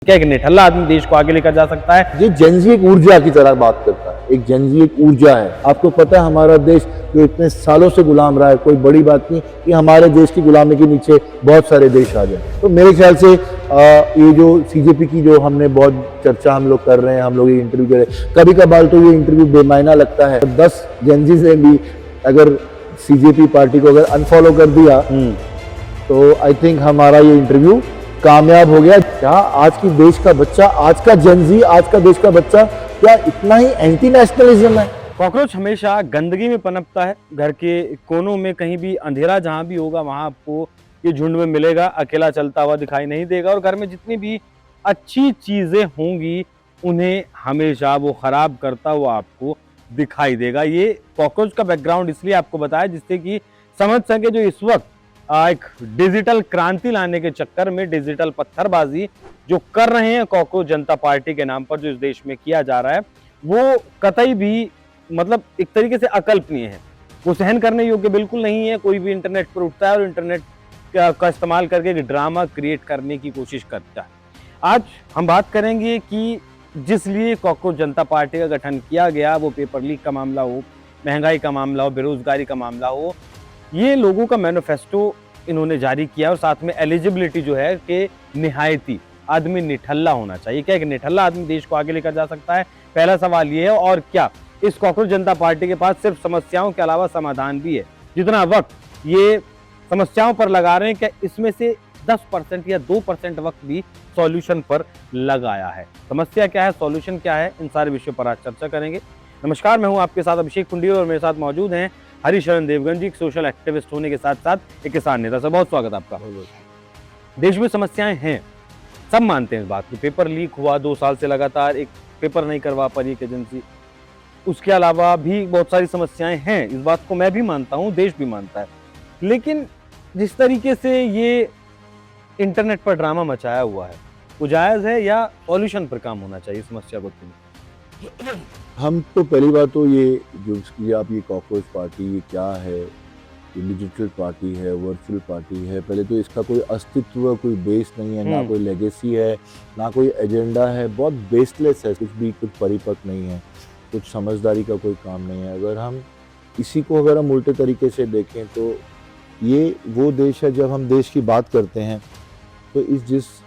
क्या एक निठल्ला आदमी देश को आगे लेकर जा सकता है। ये जेनजी एक ऊर्जा की तरह बात करता है। एक जेनजी एक ऊर्जा है। आपको पता है हमारा देश जो इतने सालों से गुलाम रहा है, कोई बड़ी बात नहीं कि हमारे देश की गुलामी के नीचे बहुत सारे देश आ जाए। तो मेरे ख्याल से ये जो सीजेपी की जो हमने बहुत चर्चा हम लोग कर रहे हैं, हम लोग ये इंटरव्यू कर रहे हैं, कभी कभार तो ये इंटरव्यू बेमायना लगता है। 10 जेनजी से भी अगर सीजेपी पार्टी को अगर अनफॉलो कर दिया तो आई थिंक हमारा ये इंटरव्यू कामयाब हो गया। क्या आज की देश का बच्चा, आज का जेनजी, आज का देश का बच्चा क्या इतना ही एंटी नेशनलिज्म है? कॉकरोच हमेशा गंदगी में पनपता है। घर के कोनों में कहीं भी अंधेरा जहां भी होगा वहां आपको ये झुंड में मिलेगा, अकेला चलता हुआ दिखाई नहीं देगा। और घर में जितनी भी अच्छी चीजें होंगी उन्हें हमेशा वो खराब करता हुआ आपको दिखाई देगा। ये कॉकरोच का बैकग्राउंड इसलिए आपको बताया जिससे कि समझ सके जो इस वक्त एक डिजिटल क्रांति लाने के चक्कर में डिजिटल पत्थरबाजी जो कर रहे हैं कॉकरोच जनता पार्टी के नाम पर जो इस देश में किया जा रहा है वो कतई भी मतलब एक तरीके से अकल्पनीय है। वो सहन करने योग्य बिल्कुल नहीं है। कोई भी इंटरनेट पर उठता है और इंटरनेट का इस्तेमाल करके एक ड्रामा क्रिएट करने की कोशिश करता है। आज हम बात करेंगे कि जिस लिए कॉकरोच जनता पार्टी का गठन किया गया, वो पेपर लीक का मामला हो, महंगाई का मामला हो, बेरोजगारी का मामला हो, ये लोगों का मैनिफेस्टो इन्होंने जारी किया और साथ में एलिजिबिलिटी जो है कि निहायती आदमी निठल्ला होना चाहिए। क्या एक निठल्ला आदमी देश को आगे लेकर जा सकता है? पहला सवाल ये है। और क्या इस कॉकरोच जनता पार्टी के पास सिर्फ समस्याओं के अलावा समाधान भी है? जितना वक्त ये समस्याओं पर लगा रहे हैं, क्या इसमें से 10% या 2% वक्त भी सॉल्यूशन पर लगाया है? समस्या क्या है, सॉल्यूशन क्या है, इन सारे विषयों पर आज चर्चा करेंगे। नमस्कार, मैं हूं आपके साथ अभिषेक कुंडीर और मेरे साथ मौजूद हैं हरिशरण देवगन जी, एक सोशल एक्टिविस्ट होने के साथ साथ एक किसान नेता। सर बहुत स्वागत आपका। देश में समस्याएं हैं, सब मानते हैं इस बात को। पेपर लीक हुआ, 2 साल से लगातार एक पेपर नहीं करवा पा रही एक एजेंसी। उसके अलावा भी बहुत सारी समस्याएं हैं, इस बात को मैं भी मानता हूं, देश भी मानता है। लेकिन जिस तरीके से ये इंटरनेट पर ड्रामा मचाया हुआ है वो जायज है या सॉल्यूशन पर काम होना चाहिए समस्या को? हम तो पहली बात तो ये आप ये कॉकरोच पार्टी ये क्या है? ये डिजिटल पार्टी है, वर्चुअल पार्टी है। पहले तो इसका कोई अस्तित्व, कोई बेस नहीं है, ना कोई लेगेसी है, ना कोई एजेंडा है। बहुत बेसलेस है, कुछ परिपक्व नहीं है, कुछ समझदारी का कोई काम नहीं है। अगर हम इसी को अगर हम उल्टे तरीके से देखें तो ये वो देश है, जब हम देश की बात करते हैं तो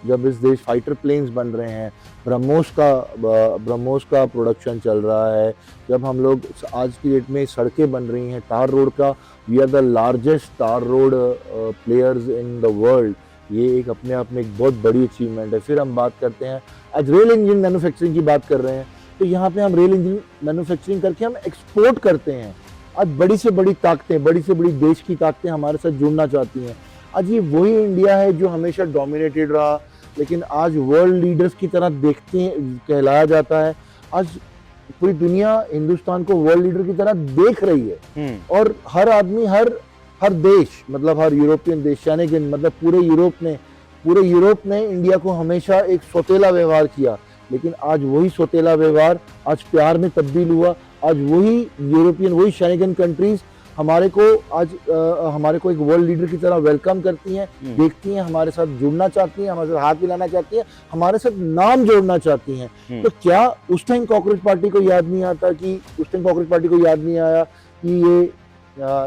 जब इस देश फाइटर प्लेन्स बन रहे हैं, ब्रह्मोस का प्रोडक्शन चल रहा है, जब हम लोग आज की डेट में सड़कें बन रही हैं, तार रोड का, वी आर द लार्जेस्ट तार road players in the world. ये एक अपने आप में एक बहुत बड़ी अचीवमेंट है। फिर हम बात करते हैं, आज रेल इंजन मैन्युफैक्चरिंग की बात कर रहे हैं, तो यहाँ पे हम रेल इंजन मैन्युफैक्चरिंग करके हम एक्सपोर्ट करते हैं। आज बड़ी से बड़ी ताकतें, बड़ी से बड़ी देश की ताकतें हमारे साथ जुड़ना चाहती हैं। आज ये वही इंडिया है जो हमेशा डोमिनेटेड रहा, लेकिन आज वर्ल्ड लीडर्स की तरह देखते हैं, कहलाया जाता है। आज पूरी दुनिया हिंदुस्तान को वर्ल्ड लीडर की तरह देख रही है। और हर आदमी, हर देश, मतलब हर यूरोपियन देश, यानी कि मतलब पूरे यूरोप ने इंडिया को हमेशा एक सौतेला व्यवहार किया। लेकिन आज वही सौतेला व्यवहार आज प्यार में तब्दील हुआ। आज वही यूरोपियन, वही शैंगन कंट्रीज हमारे को एक वर्ल्ड लीडर की तरह वेलकम करती हैं, देखती हैं, हमारे साथ जुड़ना चाहती हैं, हमारे साथ हाथ मिलाना चाहती हैं, हमारे साथ नाम जोड़ना चाहती हैं। तो क्या उस टाइम कॉकरोच पार्टी को याद नहीं आया कि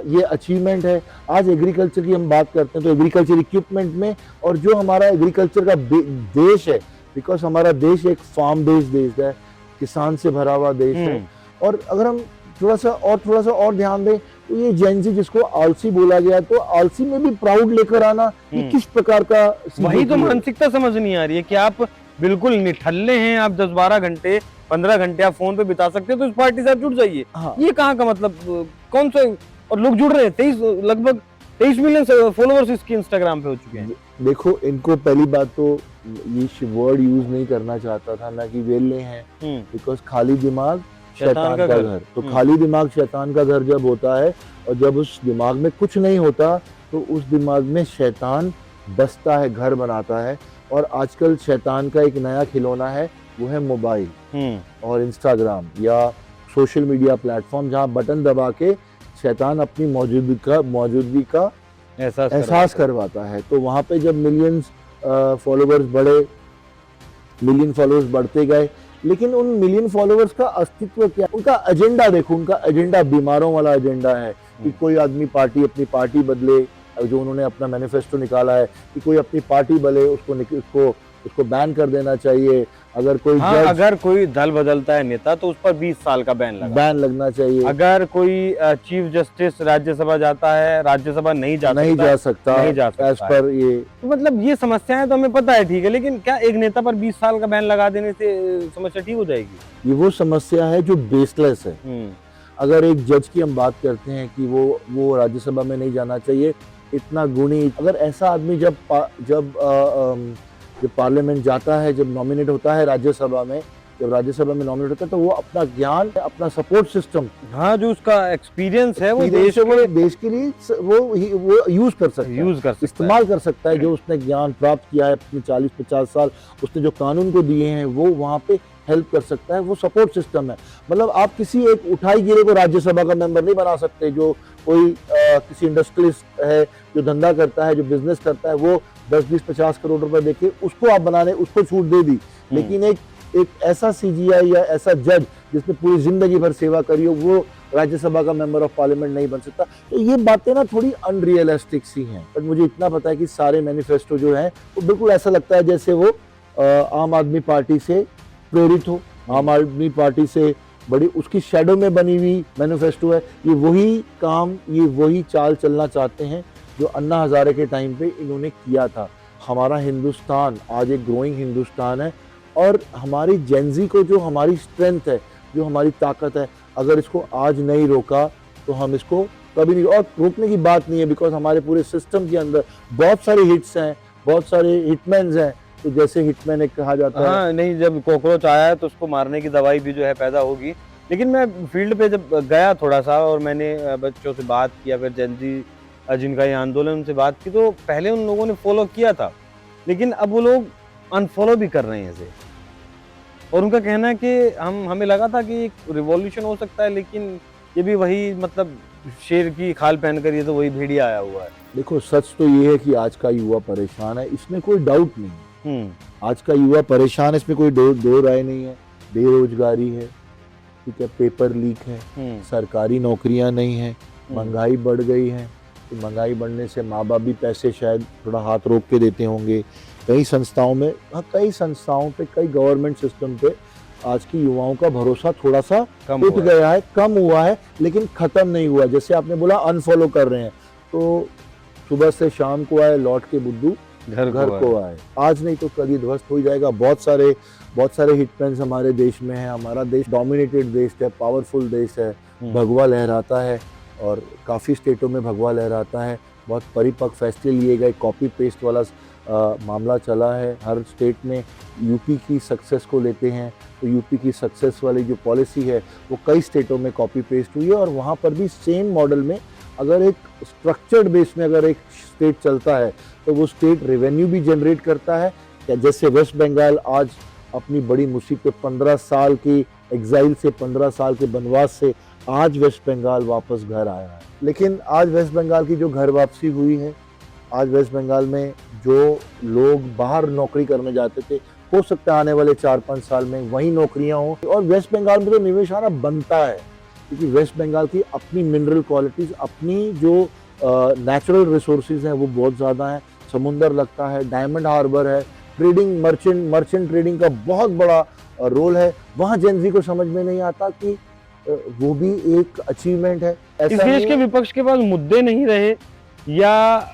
ये अचीवमेंट है? आज एग्रीकल्चर की हम बात करते हैं तो एग्रीकल्चर इक्विपमेंट में, और जो हमारा एग्रीकल्चर का देश है, बिकॉज हमारा देश एक फार्म बेस्ड देश है, किसान से भरा हुआ देश है। और अगर हम थोड़ा सा और ध्यान दें तो ये जेनजी जिसको आलसी बोला गया, तो आलसी में भी प्राउड लेकर आना, ये किस प्रकार का? वही तो मानसिकता समझ नहीं आ रही है कि आप बिल्कुल निठल्ले हैं, आप 10-12 घंटे 15 घंटे आप फोन पे बिता सकते हो तो इस पार्टी से आप जुड़ जाइए। ये कहाँ का मतलब, कौन सा? और लोग जुड़ रहे हैं, लगभग 23 मिलियन फॉलोअर्स इसके इंस्टाग्राम पे हो चुके हैं। देखो, इनको पहली बात तो ये वर्ड यूज नहीं करना चाहता था, ना कि वेले हैं, बिकॉज खाली दिमाग शैतान का घर। तो खाली दिमाग शैतान का घर जब होता है, और जब उस दिमाग में कुछ नहीं होता तो उस दिमाग में शैतान बसता है, घर बनाता है। और आजकल शैतान का एक नया खिलौना है, वो है मोबाइल और इंस्टाग्राम या सोशल मीडिया प्लेटफॉर्म, जहाँ बटन दबा के शैतान अपनी मौजूदगी का एहसास करवाता है। तो वहाँ पे जब मिलियंस फॉलोअर्स बढ़े मिलियन फॉलोअर्स बढ़ते गए, लेकिन उन मिलियन फॉलोअर्स का अस्तित्व क्या, उनका एजेंडा देखो, उनका एजेंडा बीमारों वाला एजेंडा है कि कोई आदमी अपनी पार्टी बदले, जो उन्होंने अपना मैनिफेस्टो निकाला है कि कोई अपनी पार्टी बदले, उसको बैन कर देना चाहिए। अगर कोई हाँ, अगर कोई दल बदलता है नेता तो उस पर 20 साल का बैन लगना चाहिए। अगर कोई चीफ जस्टिस राज्यसभा जाता है, राज्यसभा नहीं जा सकता एज पर ये, तो मतलब ये समस्याएं तो हमें पता है, ठीक है, लेकिन क्या एक नेता पर 20 साल का बैन लगा देने से समस्या ठीक हो जाएगी? ये वो समस्या है जो बेसलेस है। अगर एक जज की हम बात करते हैं कि वो राज्यसभा में नहीं जाना चाहिए, इतना गुणी, अगर ऐसा आदमी जब पार्लियामेंट जाता है, जब नॉमिनेट होता है राज्यसभा में, जब राज्यसभा में नॉमिनेट होता है तो वो अपना ज्ञान, अपना सपोर्ट सिस्टम, हाँ, जो उसका एक्सपीरियंस है वो देश के लिए वो यूज कर सकता है, इस्तेमाल कर सकता है। जो उसने ज्ञान प्राप्त किया है अपने 40-50 साल, उसने जो कानून को दिए हैं वो वहाँ पे हेल्प कर सकता है, वो सपोर्ट सिस्टम है। मतलब आप किसी एक उठाई गिरे को राज्यसभा का मेंबर नहीं बना सकते। जो कोई किसी इंडस्ट्रियलिस्ट है, जो धंधा करता है, जो बिजनेस करता है, वो 10-20-50 करोड़ रुपए देके उसको आप बनाने, उसको छूट दे दी, लेकिन एक ऐसा सीजीआई या ऐसा जज जिसने पूरी जिंदगी भर सेवा करी हो, वो राज्यसभा का मेंबर ऑफ पार्लियामेंट नहीं बन सकता। तो ये बातें ना थोड़ी अनरियलिस्टिक सी हैं। पर मुझे इतना पता है कि सारे मैनिफेस्टो जो हैं वो बिल्कुल ऐसा लगता है जैसे वो आम आदमी पार्टी से प्रेरित हो, आम आदमी पार्टी से बड़ी उसकी शैडो में बनी हुई मैनिफेस्टो है। ये वही काम, ये वही चाल चलना चाहते हैं जो अन्ना हजारे के टाइम पे इन्होंने किया था। हमारा हिंदुस्तान आज एक ग्रोइंग हिंदुस्तान है, और हमारी जेनजी को जो हमारी स्ट्रेंथ है, जो हमारी ताकत है, अगर इसको आज नहीं रोका तो हम इसको कभी नहीं, और रोकने की बात नहीं है, बिकॉज हमारे पूरे सिस्टम के अंदर बहुत सारे हिट्स हैं, बहुत सारे हिटमैन्स हैं। तो जैसे हिटमैन एक कहा जाता है, हाँ, नहीं, जब कॉकरोच आया है तो उसको मारने की दवाई भी जो है पैदा होगी। लेकिन मैं फील्ड पे जब गया थोड़ा सा और मैंने बच्चों से बात किया, फिर जेनजी जिनका ये आंदोलन, उनसे बात की, तो पहले उन लोगों ने फॉलो किया था, लेकिन अब वो लोग अनफॉलो भी कर रहे हैं इसे। और उनका कहना है कि हमें लगा था कि एक रिवॉल्यूशन हो सकता है, लेकिन ये भी वही, मतलब शेर की खाल पहनकर ये तो वही भेड़िया आया हुआ है। देखो, सच तो ये है कि आज का युवा परेशान है, इसमें कोई डाउट नहीं है। आज का युवा परेशान है, इसमें कोई दो राय नहीं है। बेरोजगारी है, ठीक है, पेपर लीक है, सरकारी नौकरियां नहीं है, महंगाई बढ़ गई है। तो महंगाई बढ़ने से माँ बाप भी पैसे शायद थोड़ा हाथ रोक के देते होंगे। कई संस्थाओं पे, कई गवर्नमेंट सिस्टम पे आज की युवाओं का भरोसा थोड़ा सा टूट गया है, कम हुआ है, लेकिन खत्म नहीं हुआ। जैसे आपने बोला अनफॉलो कर रहे हैं, तो सुबह से शाम को आए, लौट के बुद्धू घर को आए। आज नहीं तो कल ये ध्वस्त हो जाएगा। बहुत सारे हिटमैन्स हमारे देश में हैं। हमारा देश डोमिनेटेड देश है, पावरफुल देश है, भगवा लहराता है, और काफ़ी स्टेटों में भगवा लहराता है। बहुत परिपक्व फैसले लिए गए, कॉपी पेस्ट वाला मामला चला है हर स्टेट में। यूपी की सक्सेस को लेते हैं तो यूपी की सक्सेस वाली जो पॉलिसी है वो कई स्टेटों में कॉपी पेस्ट हुई है, और वहाँ पर भी सेम मॉडल में अगर एक स्ट्रक्चर्ड बेस में अगर एक स्टेट चलता है तो वो स्टेट रेवेन्यू भी जनरेट करता है। जैसे वेस्ट बंगाल आज अपनी बड़ी मुसीबत 15 साल की एग्जाइल से, 15 साल के वनवास से आज वेस्ट बंगाल वापस घर आया है। लेकिन आज वेस्ट बंगाल की जो घर वापसी हुई है, आज वेस्ट बंगाल में जो लोग बाहर नौकरी करने जाते थे, हो सकता है आने वाले 4-5 साल में वही नौकरियां हों, और वेस्ट बंगाल में तो निवेश आना बनता है, क्योंकि वेस्ट बंगाल की अपनी मिनरल क्वालिटीज़, अपनी जो नेचुरल रिसोर्सेज हैं वो बहुत ज़्यादा हैं। समुंदर लगता है, डायमंड हार्बर है, ट्रेडिंग, मर्चेंट ट्रेडिंग का बहुत बड़ा रोल है। वहाँ जेनजी को समझ में नहीं आता कि वो भी एक अचीवमेंट है। इस देश के विपक्ष के पास मुद्दे नहीं रहे, या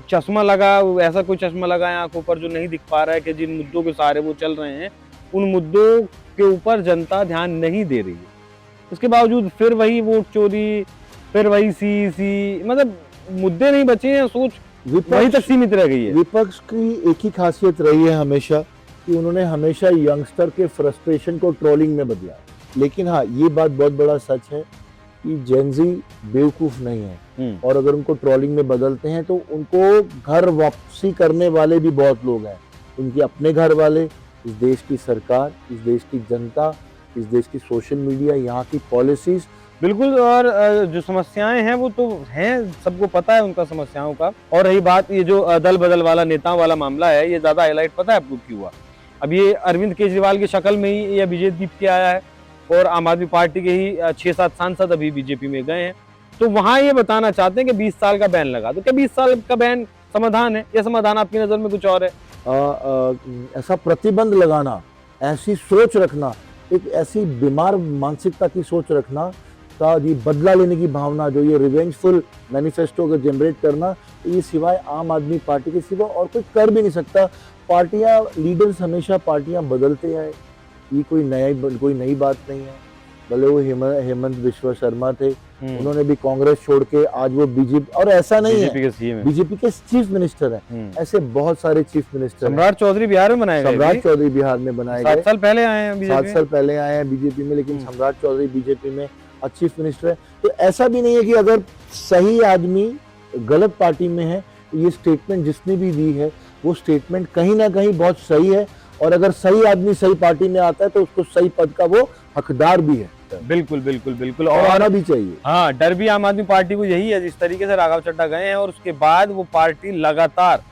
चश्मा लगा, ऐसा कोई चश्मा लगा है आंखों पर जो नहीं दिख पा रहा है कि जिन मुद्दों के सहारे वो चल रहे हैं, उन मुद्दों के ऊपर जनता ध्यान नहीं दे रही है। इसके बावजूद फिर वही वोट चोरी, फिर वही सी, मतलब मुद्दे नहीं बचे हैं, सोच वही तक सीमित रह गई है। विपक्ष की एक ही खासियत रही है हमेशा कि उन्होंने हमेशा यंगस्टर के फ्रस्ट्रेशन को ट्रोलिंग में बदला। लेकिन हाँ, ये बात बहुत बड़ा सच है कि जेनजी बेवकूफ़ नहीं है, और अगर उनको ट्रोलिंग में बदलते हैं तो उनको घर वापसी करने वाले भी बहुत लोग हैं। उनके अपने घर वाले, इस देश की सरकार, इस देश की जनता, इस देश की सोशल मीडिया, यहाँ की पॉलिसीज, बिल्कुल। और जो समस्याएं हैं वो तो हैं, सबको पता है उनका समस्याओं का। और रही बात ये जो दल बदल वाला, नेताओं वाला मामला है, ये ज़्यादा हाईलाइट पता है आपको क्यों हुआ? अब ये अरविंद केजरीवाल की शक्ल में ही ये अभिजीत दीप के आया है और आम आदमी पार्टी के ही 6-7 सांसद अभी बीजेपी में गए हैं। तो वहां ये बताना चाहते हैं कि 20 साल का बैन लगा, तो क्या 20 साल का बैन समाधान है या समाधान आपकी नजर में कुछ और है? ऐसा प्रतिबंध लगाना, ऐसी सोच रखना, एक ऐसी बीमार मानसिकता की सोच रखना का ये बदला लेने की भावना, जो ये रिवेंजफुल मैनिफेस्टो को जनरेट करना, ये सिवाय आम आदमी पार्टी के सिवा और कोई कर भी नहीं सकता। पार्टियां, लीडर्स हमेशा पार्टियां बदलते आए, ये कोई नई बात नहीं है। भले वो हेमंत बिश्वा शर्मा थे, उन्होंने भी कांग्रेस छोड़ के आज वो बीजेपी, और ऐसा नहीं है बीजेपी के चीफ मिनिस्टर हैं, ऐसे बहुत सारे चीफ मिनिस्टर। सम्राट चौधरी बिहार में बनाए गए, सम्राट चौधरी बिहार में बनाए गए, 7 साल पहले आए हैं बीजेपी 7 साल पहले आए हैं बीजेपी में, लेकिन सम्राट चौधरी बीजेपी में चीफ मिनिस्टर है। तो ऐसा भी नहीं है कि अगर सही आदमी गलत पार्टी में है, ये स्टेटमेंट जिसने भी दी है वो स्टेटमेंट कहीं ना कहीं बहुत सही है, और अगर सही आदमी सही पार्टी में आता है तो उसको सही पद का वो हकदार भी है। बिल्कुल बिल्कुल बिल्कुल, और आना भी चाहिए। हाँ, डर भी आम आदमी पार्टी को यही है, जिस तरीके से राघव चड्ढा गए हैं और उसके बाद वो पार्टी लगातार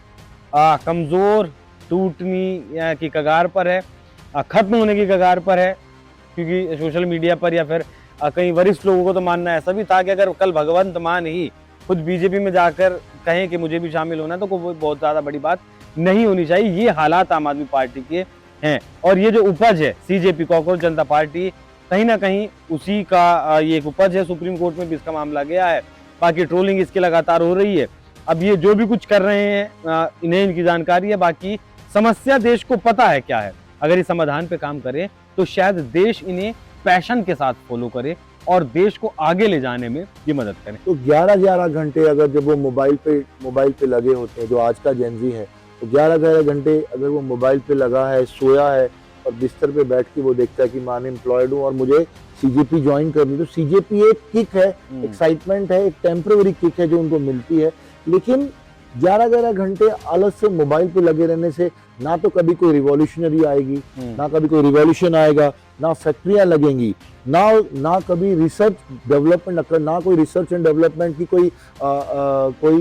कमजोर, टूटने की कगार पर है, खत्म होने की कगार पर है। क्योंकि सोशल मीडिया पर या फिर कई वरिष्ठ लोगों को तो मानना ऐसा भी था कि अगर कल भगवंत मान ही खुद बीजेपी में जाकर कहें कि मुझे भी शामिल होना है, तो कोई बहुत ज्यादा बड़ी बात नहीं होनी चाहिए। ये हालात आम आदमी पार्टी के हैं, और ये जो उपज है सीजेपी, कॉकरोच जनता पार्टी, कहीं ना कहीं उसी का ये एक उपज है। सुप्रीम कोर्ट में भी इसका मामला गया है, बाकी ट्रोलिंग इसकी लगातार हो रही है। अब ये जो भी कुछ कर रहे हैं इन्हें इनकी जानकारी है, बाकी समस्या देश को पता है क्या है। अगर इस समाधान पे काम करें तो शायद देश इन्हें पैशन के साथ फॉलो करे और देश को आगे ले जाने में ये मदद करें। तो 11-11 घंटे अगर जब वो मोबाइल पे लगे होते हैं, जो आज का जेनजी है, तो 11-11 घंटे अगर वो मोबाइल पे लगा है, सोया है और बिस्तर पे बैठ के वो देखता है कि मैं अनएम्प्लॉयड हूँ और मुझे सीजेपी ज्वाइन करनी, तो सीजेपी एक किक है, एक्साइटमेंट है, एक टेम्पररी किक है जो उनको मिलती है। लेकिन 11-11 घंटे आलस से मोबाइल पे लगे रहने से ना तो कभी कोई रिवॉल्यूशनरी आएगी, ना कभी कोई रिवॉल्यूशन आएगा, ना फैक्ट्रियां लगेंगी, ना कभी रिसर्च डेवलपमेंट, ना कोई रिसर्च एंड डेवलपमेंट की कोई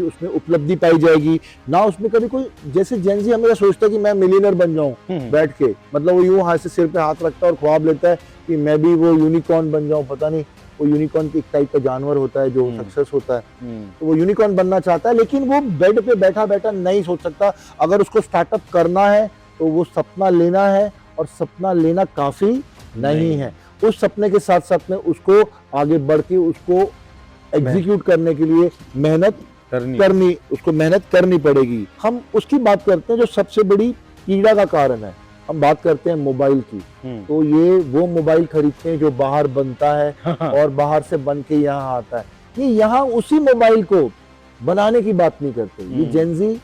उसमें उपलब्धि पाई जाएगी, ना उसमें कभी कोई, जैसे जेनजी हमेशा सोचता है कि मैं मिलियनर बन जाऊं बैठ के, मतलब वो यूं हाथ से सिर पे हाथ रखता है और ख्वाब लेता है कि मैं भी वो यूनिकॉर्न बन जाऊं। पता नहीं, वो यूनिकॉर्न की एक टाइप का जानवर होता है जो सक्सेस होता है, तो वो यूनिकॉर्न बनना चाहता है, लेकिन वो बेड पे बैठा बैठा नहीं सोच सकता। अगर उसको स्टार्टअप करना है तो वो सपना लेना है, और सपना लेना काफी नहीं है। उस सपने के साथ साथ में उसको आगे बढ़ के उसको एग्जीक्यूट करने के लिए मेहनत करनी पड़ेगी। हम उसकी बात करते हैं जो सबसे बड़ी पीड़ा का कारण है, हम बात करते हैं मोबाइल की। तो ये वो मोबाइल खरीदते हैं जो बाहर बनता है और बाहर से बन के यहाँ आता है। ये यहाँ उसी मोबाइल को बनाने की बात नहीं करते, ये जेनजी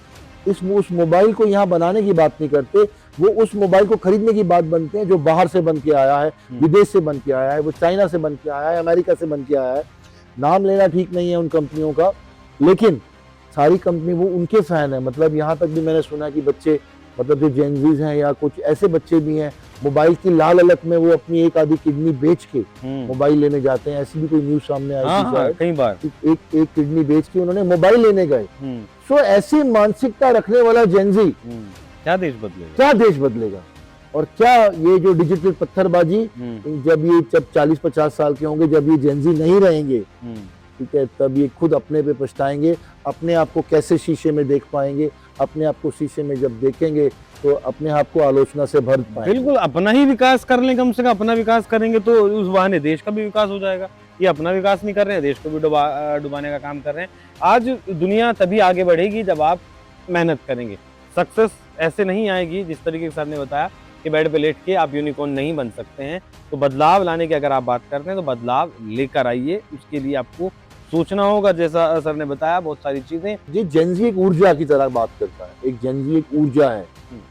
उस मोबाइल को यहाँ बनाने की बात नहीं करते, वो उस मोबाइल को खरीदने की बात बनते हैं जो बाहर से बन के आया है, विदेश से बन के आया है, वो चाइना से बन के आया है, अमेरिका से बन के आया है। नाम लेना ठीक नहीं है उन कंपनियों का, लेकिन सारी कंपनी वो उनके फैन है। मतलब यहाँ तक भी मैंने सुना कि बच्चे, मतलब जो जेनजीज हैं या कुछ ऐसे बच्चे भी हैं, मोबाइल की लाल अलक में वो अपनी एक आधी किडनी बेच के मोबाइल लेने जाते हैं। ऐसी भी कोई न्यूज सामने आई थी कई बार, एक किडनी बेच के उन्होंने मोबाइल लेने गए। सो ऐसी मानसिकता रखने वाला जेनजी क्या देश बदलेगा? और क्या ये जो डिजिटल पत्थरबाजी, जब 40-50 साल के होंगे, जब ये जेनजी नहीं रहेंगे, ठीक है, तब ये खुद अपने पे पछताएंगे। अपने आप को कैसे शीशे में देख पाएंगे, अपने आप को शीशे में जब देखेंगे तो अपने आप को आलोचना से भर पाएंगे। बिल्कुल, अपना ही विकास कर लें, कम से कम अपना विकास करेंगे तो उस बहाने देश का भी विकास हो जाएगा। ये अपना विकास नहीं कर रहे हैं, देश को भी डुबाने का काम कर रहे हैं। आज दुनिया तभी आगे बढ़ेगी जब आप मेहनत करेंगे। सक्सेस ऐसे नहीं आएगी जिस तरीके से सर ने बताया कि बेड पे लेट के आप यूनिकॉर्न नहीं बन सकते हैं। तो बदलाव लाने की अगर आप बात करते हैं तो बदलाव लेकर आइए, उसके लिए आपको सोचना होगा। जैसा सर ने बताया, बहुत सारी चीजें। ये जेनजी एक ऊर्जा की तरह बात करता है, एक जेनजी एक ऊर्जा है,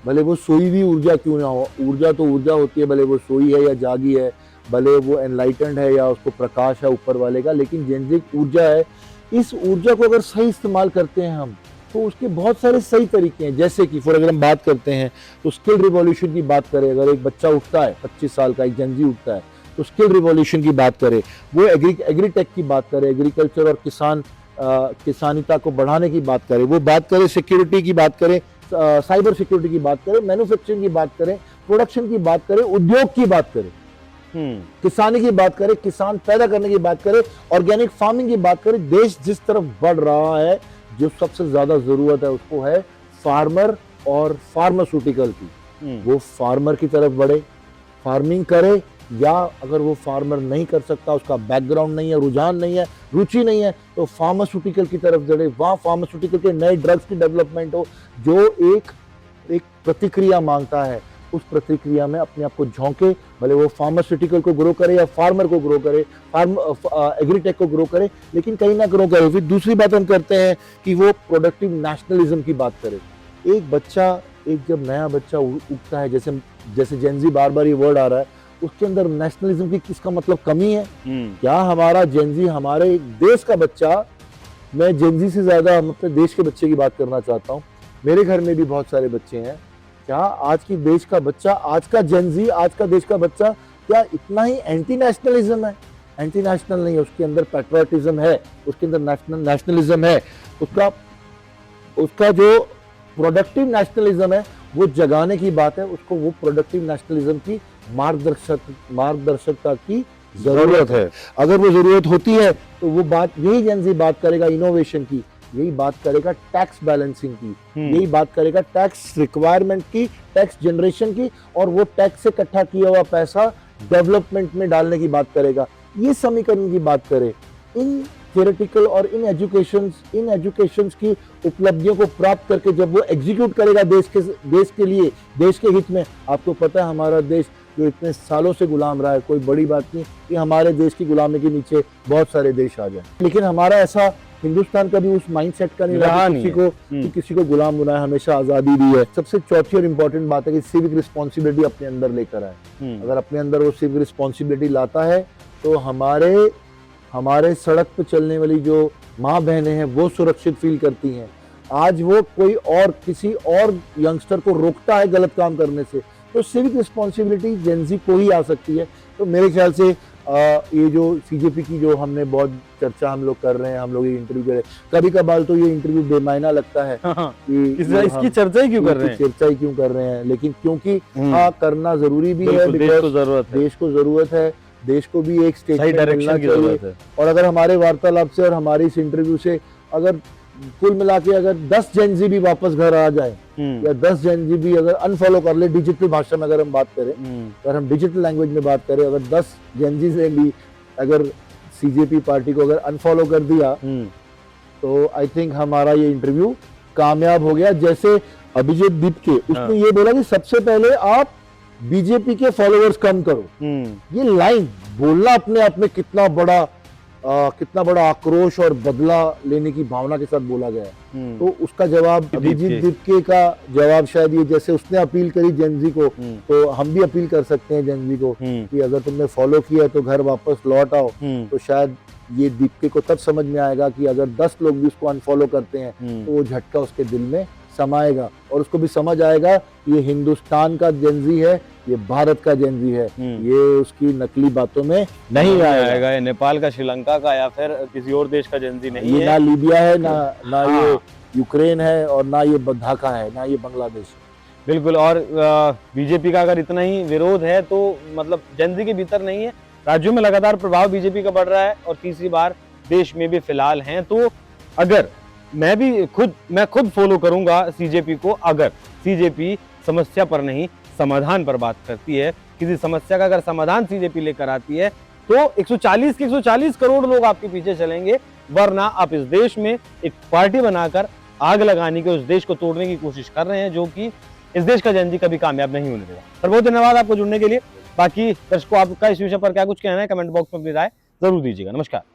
भले वो सोई हुई ऊर्जा क्यों ना हो। ऊर्जा तो ऊर्जा होती है, भले वो सोई है या जागी है, भले वो एनलाइटेंड है या उसको प्रकाश है ऊपर वाले का, लेकिन जेनजी एक ऊर्जा है। इस ऊर्जा को अगर सही इस्तेमाल करते हैं हम, तो उसके बहुत सारे सही तरीके हैं। जैसे कि फॉर अगर हम बात करते हैं तो स्किल रिवॉल्यूशन की बात करें, अगर एक बच्चा उठता है, 25 साल का एक जेनजी उठता है, तो स्किल रिवॉल्यूशन की बात करें, वो एग्रीटेक की बात करें, एग्रीकल्चर और किसानिता को बढ़ाने की बात करें, वो बात करें सिक्योरिटी की बात करें, साइबर सिक्योरिटी की बात करें, मैन्युफैक्चरिंग की बात करें, प्रोडक्शन की बात करें, उद्योग की बात करें, किसानी की बात करें, किसान पैदा करने की बात करें, ऑर्गेनिक फार्मिंग की बात करें, देश जिस तरफ बढ़ रहा है, जो सबसे ज्यादा जरूरत है उसको है फार्मर और फार्मास्यूटिकल की। वो फार्मर की तरफ बढ़े, फार्मिंग करे, या अगर वो फार्मर नहीं कर सकता, उसका बैकग्राउंड नहीं है, रुझान नहीं है, रुचि नहीं है, तो फार्मास्यूटिकल की तरफ बढ़े, वहां फार्मास्यूटिकल के नए ड्रग्स की डेवलपमेंट हो, जो एक प्रतिक्रिया मांगता है, उस प्रतिक्रिया में अपने आप को झोंके, भले वो फार्मास्यूटिकल को ग्रो करे या फार्मर को ग्रो करे, एग्रीटेक को ग्रो करे, लेकिन कहीं ना ग्रो करे। फिर दूसरी बात हम करते हैं कि वो प्रोडक्टिव नेशनलिज्म की बात करे। एक बच्चा, एक जब नया बच्चा उगता है, जैसे जेनजी, बार बार ये वर्ड आ रहा है, उसके अंदर नेशनलिज्म की किसका मतलब कमी है? क्या हमारा जेनजी, हमारे देश का बच्चा, मैं जेनजी से ज्यादा अपने देश के बच्चे की बात करना चाहता हूँ, मेरे घर में भी बहुत सारे बच्चे हैं, क्या आज की देश का बच्चा, आज का जेनजी, आज का देश का बच्चा क्या इतना ही एंटी नेशनलिज्म है? एंटी नेशनल नहीं है, उसके अंदर पैट्रियटिज्म है, उसके अंदर नेशनलिज्म है, उसका जो प्रोडक्टिव नेशनलिज्म है वो जगाने की बात है, उसको वो प्रोडक्टिव नेशनलिज्म की मार्गदर्शकता की जरूरत है। अगर वो जरूरत होती है तो वो बात, यही जेनजी बात करेगा इनोवेशन की, यही बात करेगा टैक्स बैलेंसिंग की, यही बात करेगा टैक्स रिक्वायरमेंट की, टैक्स जनरेशन की, और वो टैक्स से इकट्ठा किया हुआ पैसा डेवलपमेंट में डालने की बात करेगा। ये समीकरण की बात करें। इन थियोरेटिकल और इन एजुकेशंस की उपलब्धियों को प्राप्त करके जब वो एग्जीक्यूट करेगा देश के लिए, देश के हित में, आपको पता है हमारा देश जो इतने सालों से गुलाम रहा है, कोई बड़ी बात नहीं कि हमारे देश की गुलामी के नीचे बहुत सारे देश आ जाए, लेकिन हमारा ऐसा, हिंदुस्तान का भी उस माइंडसेट का नहीं रहा कि किसी को गुलाम बनाए, हमेशा आजादी दी है। सबसे चौथी और इम्पोर्टेंट बात है कि सिविक रिस्पॉन्सिबिलिटी अपने अंदर लेकर आए। अगर अपने अंदर वो सिविक रिस्पॉन्सिबिलिटी लाता है तो हमारे सड़क पे चलने वाली जो माँ बहनें हैं वो सुरक्षित फील करती हैं। आज वो कोई और किसी और यंगस्टर को रोकता है गलत काम करने से, तो सिविक रिस्पॉन्सिबिलिटी जेनजी को ही आ सकती है। तो मेरे ख्याल से ये जो सीजेपी की जो हमने बहुत चर्चा हम लोग कर रहे हैं, हम लोग ये इंटरव्यू कर रहे हैं, कभी कभार तो ये इंटरव्यू बेमायना लगता है कि इसकी चर्चा ही क्यों कर रहे हैं, चर्चा ही क्यों कर रहे हैं, लेकिन क्योंकि करना जरूरी भी है, देश को जरूरत है, देश को भी एक स्टेज पे मिलना चाहिए। और अगर हमारे वार्तालाप से और हमारे इस इंटरव्यू से अगर कुल मिला के अगर 10 जेनजी भी वापस घर आ जाए, या 10 जेनजी भी अगर अनफॉलो कर ले, डिजिटल भाषा में अगर हम बात करें, अगर हम डिजिटल लैंग्वेज में बात करें, अगर 10 जेनजी से भी अगर सीजेपी पार्टी को अगर अनफॉलो कर दिया, तो आई थिंक हमारा ये इंटरव्यू कामयाब हो गया। जैसे अभिजीत दीपके, उसने ये बोला कि सबसे पहले आप बीजेपी के फॉलोअर्स कम करो। ये लाइन बोलना अपने आप में कितना बड़ा आक्रोश और बदला लेने की भावना के साथ बोला गया है। तो उसका जवाब, अभिजीत दीपके का जवाब शायद ये, जैसे उसने अपील करी जेनजी को, तो हम भी अपील कर सकते हैं जेनजी को कि अगर तुमने फॉलो किया है तो घर वापस लौट आओ। तो शायद ये दीपके को तब समझ में आएगा कि अगर 10 लोग भी उसको अनफॉलो करते हैं तो वो झटका उसके दिल में समाएगा, और उसको भी समझ आएगा कि ये हिंदुस्तान का जेनजी है, ये भारत का जेनजी है, ये उसकी नकली बातों में नहीं आएगा। ये नेपाल का, श्रीलंका का, या फिर किसी और देश का जेनजी नहीं है। ना लीबिया है, ना ये यूक्रेन है, और ना ये ढाका है, ना ये बांग्लादेश। बिल्कुल। और बीजेपी का अगर इतना ही विरोध है तो मतलब जेनजी के भीतर नहीं है, राज्यों में लगातार प्रभाव बीजेपी का बढ़ रहा है, और तीसरी बार देश में भी फिलहाल हैं। तो अगर मैं खुद फॉलो करूंगा सीजेपी को, अगर सीजेपी समस्या पर नहीं समाधान पर बात करती है, किसी समस्या का अगर समाधान सीजेपी लेकर आती है, तो 140 करोड़ लोग आपके पीछे चलेंगे, वरना आप इस देश में एक पार्टी बनाकर आग लगाने के, उस देश को तोड़ने की कोशिश कर रहे हैं, जो कि इस देश का जेनजी कभी कामयाब नहीं होने देगा। पर बहुत धन्यवाद आपको जुड़ने के लिए। बाकी दर्शकों, आपका इस विषय पर क्या कुछ कहना है, कमेंट बॉक्स में अपनी राय जरूर दीजिएगा। नमस्कार।